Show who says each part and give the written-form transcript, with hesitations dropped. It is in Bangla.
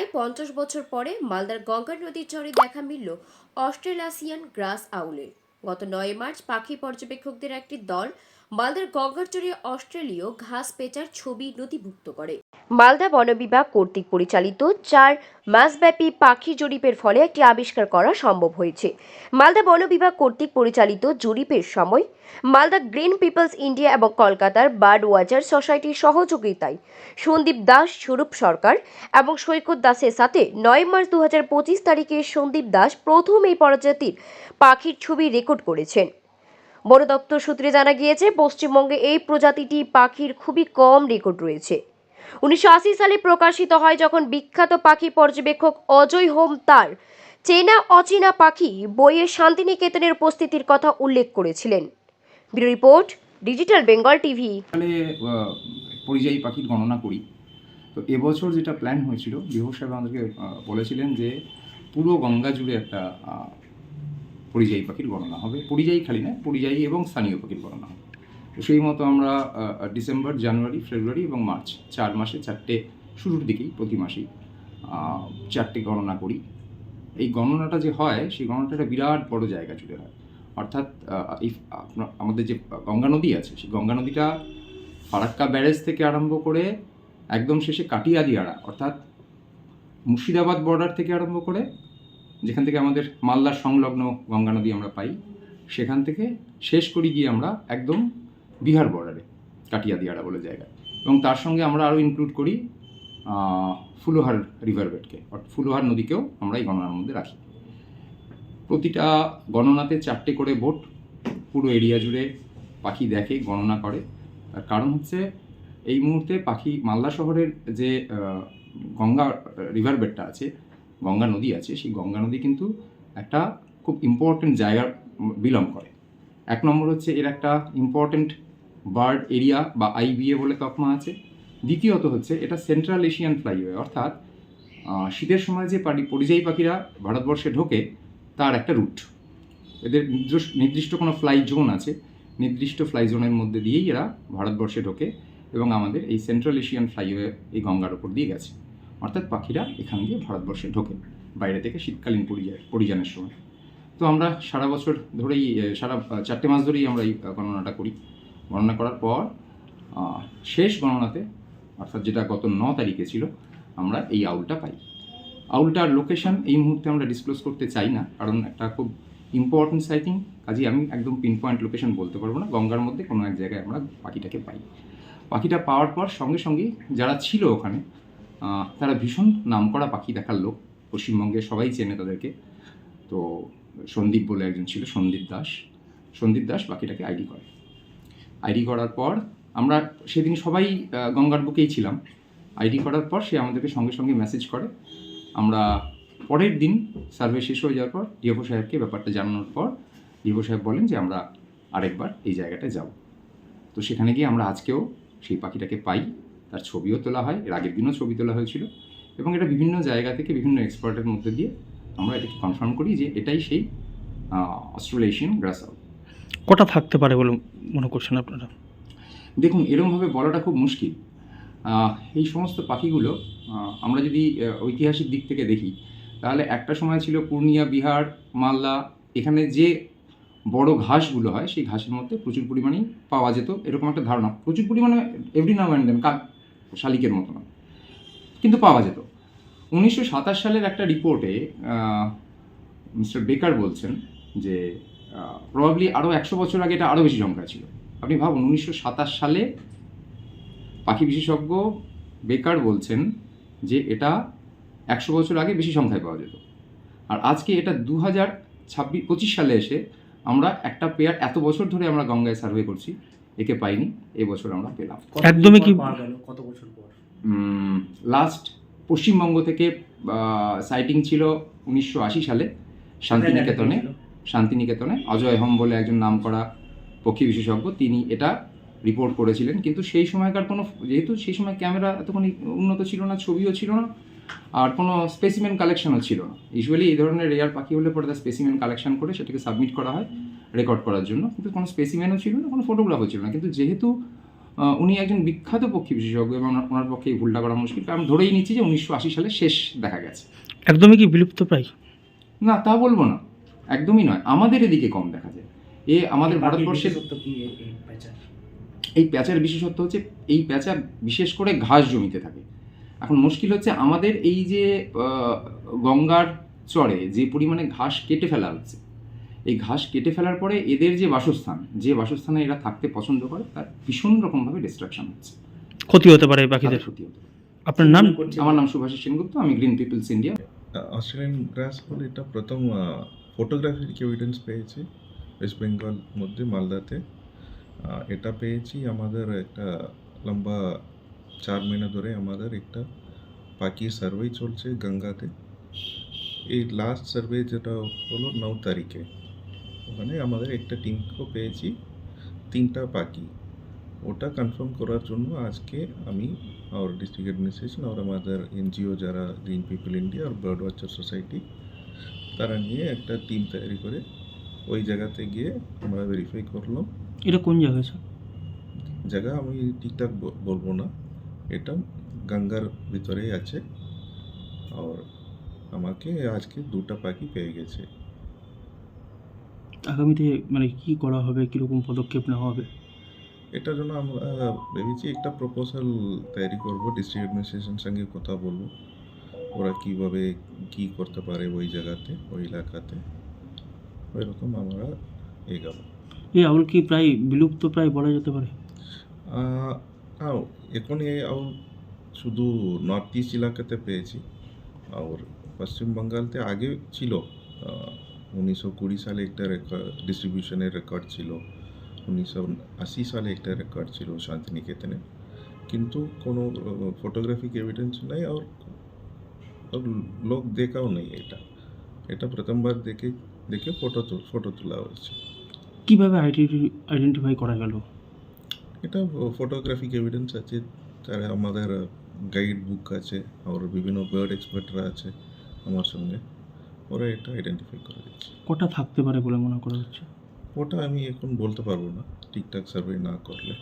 Speaker 1: প্রায় 50 বছর পরে মালদার গঙ্গা নদীর চরে দেখা মিলল অস্ট্রেলাসিয়ান গ্রাস আউলের। গত 9 মার্চ পাখি পর্যবেক্ষকদের একটি দল মালদার গঙ্গার চরে অস্ট্রেলীয় ঘাস পেঁচার ছবি নথিভুক্ত করে। মালদা বন বিভাগ কর্তৃক পরিচালিত 4 মাসব্যাপী পাখি জরিপের ফলে একটি আবিষ্কার করা সম্ভব হয়েছে। মালদা বন বিভাগ কর্তৃক পরিচালিত জরিপের সময় মালদা গ্রিন পিপলস ইন্ডিয়া এবং কলকাতার বার্ড ওয়াচার সোসাইটির সহযোগিতায় সন্দীপ দাস, স্বরূপ সরকার এবং সৈকত দাসের সাথে 9 মার্চ 2025 তারিখে সন্দীপ দাস প্রথম এই প্রজাতির পাখির ছবি রেকর্ড করেছেন। বন দপ্তর সূত্রে জানা গিয়েছে, পশ্চিমবঙ্গে এই প্রজাতিটি পাখির খুবই কম রেকর্ড রয়েছে। 1980 সালে প্রকাশিত হয় যখন বিখ্যাত পাখি পর্যবেক্ষক অজয় হোম তার চেনা অচেনা পাখি বইয়ে শান্তিনিকেতনের উপস্থিতির কথা উল্লেখ করেছিলেন। Bureau report, digital Bengal TV.
Speaker 2: পরিযায়ী পাখির গণনা করি। তো এবছর যেটা প্ল্যান হয়েছিল, বিভূষ সাহেব আমাদেরকে বলেছিলেন যে পুরো গঙ্গা জুড়ে একটা পরিযায়ী পাখির গণনা হবে। পরিযায়ী খালি না, পরিযায়ী এবং স্থানীয় পাখির গণনা হবে। তো সেই মতো আমরা ডিসেম্বর, জানুয়ারি, ফেব্রুয়ারি এবং মার্চ 4 মাসে 4টে, শুরুর দিকেই প্রতি মাসেই 4টে গণনা করি। এই গণনাটা যে হয়, সেই গণনাটা একটা বিরাট বড় জায়গা জুড়ে হয়। অর্থাৎ আমাদের যে গঙ্গা নদী আছে, সেই গঙ্গা নদীটা ফারাক্কা ব্যারেজ থেকে আরম্ভ করে একদম শেষে কাটিয়াদিয়াড়া, অর্থাৎ মুর্শিদাবাদ বর্ডার থেকে আরম্ভ করে, যেখান থেকে আমাদের মালদার সংলগ্ন গঙ্গা নদী আমরা পাই, সেখান থেকে শেষ করি গিয়ে আমরা একদম বিহার বর্ডারে কাটিয়াদিয়াড়া বলে জায়গা। এবং তার সঙ্গে আমরা আরও ইনক্লুড করি ফুলোহার রিভারবেডকে, অর্থাৎ ফুলোহার নদীকেও আমরা এই গণনার মধ্যে রাখি। প্রতিটা গণনাতে 4টে করে বোট পুরো এরিয়া জুড়ে পাখি দেখে, গণনা করে। তার কারণ হচ্ছে এই মুহূর্তে পাখি মালদা শহরের যে গঙ্গা রিভারবেডটা আছে, গঙ্গা নদী আছে, সেই গঙ্গা নদী কিন্তু একটা খুব ইম্পর্টেন্ট জায়গা বিলং করে। 1 নম্বর হচ্ছে এর একটা ইম্পর্টেন্ট বার্ড এরিয়া বা IBA বলে তকমা আছে। দ্বিতীয়ত হচ্ছে এটা সেন্ট্রাল এশিয়ান ফ্লাইওয়ে, অর্থাৎ শীতের সময় যে পরিযায়ী পাখিরা ভারতবর্ষে ঢোকে তার একটা রুট। এদের নির্দিষ্ট কোনো ফ্লাই জোন আছে, নির্দিষ্ট ফ্লাই জোনের মধ্যে দিয়েই এরা ভারতবর্ষে ঢোকে এবং আমাদের এই সেন্ট্রাল এশিয়ান ফ্লাইওয়ে এই গঙ্গার ওপর দিয়ে গেছে। অর্থাৎ পাখিরা এখান দিয়ে ভারতবর্ষে ঢোকে বাইরে থেকে শীতকালীন পরিযানের সময়। তো আমরা সারা বছর ধরেই, সারা 4টে মাস ধরেই আমরা এই গণনাটা করি। গণনা করার পর শেষ গণনাতে, অর্থাৎ যেটা গত 9 তারিখে ছিল, আমরা এই আউলটা পাই। আউলটার লোকেশন এই মুহূর্তে আমরা ডিসক্লোজ করতে চাই না, কারণ একটা খুব ইম্পর্টেন্ট সাইটিং, কাজেই আমি একদম পিন পয়েন্ট লোকেশন বলতে পারবো না। গঙ্গার মধ্যে কোনো এক জায়গায় আমরা পাখিটাকে পাই। পাখিটা পাওয়ার পর সঙ্গে সঙ্গেই যারা ছিল ওখানে, তারা ভীষণ নামকরা পাখি দেখার লোক, পশ্চিমবঙ্গে সবাই চেনে তাদেরকে। তো সন্দীপ বলে একজন ছিল, সন্দীপ দাস পাখিটাকে আইডি করে। আইডি করার পর আমরা সেদিন সবাই গঙ্গার বুকেই ছিলাম। আইডি করার পর সে আমাদেরকে সঙ্গে সঙ্গে মেসেজ করে। আমরা পরের দিন সার্ভে শেষ হয়ে যাওয়ার পর ডিএফও সাহেবকে ব্যাপারটা জানানোর পর ডিএফও সাহেব বলেন যে আমরা আরেকবার এই জায়গাটায় যাব। তো সেখানে গিয়ে আমরা আজকেও সেই পাখিটাকে পাই, তার ছবিও তোলা হয়, এর আগের দিনও ছবি তোলা হয়েছিল এবং এটা বিভিন্ন জায়গা থেকে বিভিন্ন এক্সপার্টের মধ্যে দিয়ে আমরা এটাকে কনফার্ম করি যে এটাই সেই অস্ট্রেলেশিয়ান গ্রাস আউল।
Speaker 3: কটা থাকতে পারে বলে মনে করছেন আপনারা?
Speaker 2: দেখুন, এরকমভাবে বলাটা খুব মুশকিল। এই সমস্ত পাখিগুলো আমরা যদি ঐতিহাসিক দিক থেকে দেখি, তাহলে একটা সময় ছিল পূর্ণিয়া, বিহার, মালদা, এখানে যে বড় ঘাসগুলো হয় সেই ঘাসের মধ্যে প্রচুর পরিমাণেই পাওয়া যেত, এরকম একটা ধারণা। প্রচুর পরিমাণে এভরি নাও অ্যান্ড দেন, শালিকের মতো না, কিন্তু পাওয়া যেত। 1927 সালের একটা রিপোর্টে মিস্টার বেকার বলছেন যে প্রবাবলি আরও 100 বছর আগে এটা আরও বেশি সংখ্যা ছিল। আপনি ভাবুন, 1927 সালে পাখি বিশেষজ্ঞ বেকার বলছেন যে এটা 100 বছর আগে বেশি সংখ্যায় পাওয়া যেত। আর আজকে এটা 2025 সালে এসে আমরা একটা পেয়ার, এত বছর ধরে আমরা গঙ্গায় সার্ভে করছি, একে পাইনি, এবছর আমরা পেলাম।
Speaker 3: একদমই কি
Speaker 4: কত বছর পর?
Speaker 2: লাস্ট পশ্চিমবঙ্গ থেকে সাইটিং ছিল 1980 সালে শান্তিনিকেতনে অজয় হোম বলে একজন নামকরা পক্ষী বিশেষজ্ঞ, তিনি এটা রিপোর্ট করেছিলেন। কিন্তু সেই সময়কার কোনো, যেহেতু সেই সময় ক্যামেরা এতখানি উন্নত ছিল না, ছবিও ছিল না, আর কোনো স্পেসিমেন কালেকশনও ছিল না। ইউজুয়ালি এই ধরনের রেয়ার পাখি হলে পরে তার স্পেসিমেন কালেকশন করে সেটাকে সাবমিট করা হয় রেকর্ড করার জন্য, কিন্তু কোনো স্পেসিমেনও ছিল না, কোনো ফটোগ্রাফও ছিল না। কিন্তু যেহেতু উনি একজন বিখ্যাত পক্ষী বিশেষজ্ঞ এবং ওনার পক্ষে এই ভুলটা করা মুশকিল, কারণ ধরেই নিচ্ছি যে 1980 সালে শেষ দেখা গেছে।
Speaker 3: একদমই কি বিলুপ্ত প্রায়?
Speaker 2: না, তা বলবো না, একদমই নয়, আমাদের এদিকে কম দেখা যায়। আমাদের ভারতবর্ষের এই প্যাঁচার বিশেষত্ব হচ্ছে এই প্যাঁচা বিশেষ করে ঘাস জমিতে থাকে। এখন মুশকিল হচ্ছে আমাদের এই যে গঙ্গার চরে যে পরিমাণে ঘাস কেটে ফেলা হচ্ছে, এই ঘাস কেটে ফেলার পরে এদের যে বাসস্থানে এরা থাকতে পছন্দ করে তার ভীষণ রকমভাবে ডিস্ট্রাকশন হচ্ছে,
Speaker 3: ক্ষতি হতে পারে এই পাখিদের।
Speaker 2: তাদের ক্ষতি হতে পারে।
Speaker 3: আপনার নাম?
Speaker 2: আমার নাম সুভাষিস সেনগুপ্ত, আমি গ্রিন পিপলস ইন্ডিয়া।
Speaker 4: অস্ট্রেলিয়ান গ্রাস হল এটা প্রথম ফটোগ্রাফিক এভিডেন্স পেয়েছি ওয়েস্ট বেঙ্গল মধ্যে মালদাতে। এটা পেয়েছি আমাদের একটা লম্বা 4 মহিনা ধরে আমাদের একটা পাখির সার্ভে চলছে গঙ্গাতে। এই লাস্ট সার্ভে যেটা হলো 9 তারিখে, ওখানে আমাদের একটা টিমকেও পেয়েছি 3টা পাখি। ওটা কনফার্ম করার জন্য আজকে আমি আর ডিস্ট্রিক্ট অ্যাডমিনিস্ট্রেশন আর আমাদের এনজিও যারা গ্রিন পিপল ইন্ডিয়া আর বার্ড ওয়াচার সোসাইটি, তারা নিয়ে একটা টিম তৈরি করে ওই জায়গাতে গিয়ে আমরা ভেরিফাই করলাম।
Speaker 3: এটা কোন জায়গায় স্যার?
Speaker 4: জায়গা আমি ঠিকঠাক বলবো না, এটা গঙ্গার ভিতরেই আছে। আর আমাকে আজকে 2টা পাখি পেয়ে গেছে।
Speaker 3: আগামীতে মানে কি করা হবে, কীরকম পদক্ষেপ নেওয়া হবে?
Speaker 4: এটার জন্য আমরা ভেবেছি একটা প্রপোজাল তৈরি করবো, ডিস্ট্রিক্ট অ্যাডমিনিস্ট্রেশনের সঙ্গে কথা বলবো ওরা কীভাবে কী করতে পারে ওই জায়গাতে, ওই এলাকাতে, ওইরকম আমরা এগাবো।
Speaker 3: এই আউল কি প্রায় বিলুপ্ত প্রায় বলা যেতে পারে?
Speaker 4: এখন এই আউল শুধু নর্থ ইস্ট এলাকাতে পেয়েছি, আর পশ্চিম বাঙ্গালতে আগে ছিল। 1920 সালে একটা ডিস্ট্রিবিউশনের রেকর্ড ছিল, 1980 সালে একটা রেকর্ড ছিল শান্তিনিকেতনে, কিন্তু কোনো ফটোগ্রাফিক এভিডেন্স নেই আর লোক দেখাও নেই। এটা প্রথমবার দেখে ফটো তোলা হয়েছে।
Speaker 3: কীভাবে আইডেন্টিফাই করা গেল?
Speaker 4: এটা ফটোগ্রাফিক এভিডেন্স আছে, তারা আমাদের গাইড বুক আছে আর বিভিন্ন বার্ড এক্সপার্টরা আছে আমার সঙ্গে, ওরা এটা আইডেন্টিফাই করে দিচ্ছে।
Speaker 3: কটা থাকতে পারে বলে মনে করা হচ্ছে?
Speaker 4: ওটা আমি এখন বলতে পারবো না ঠিকঠাক সার্ভে না করলে।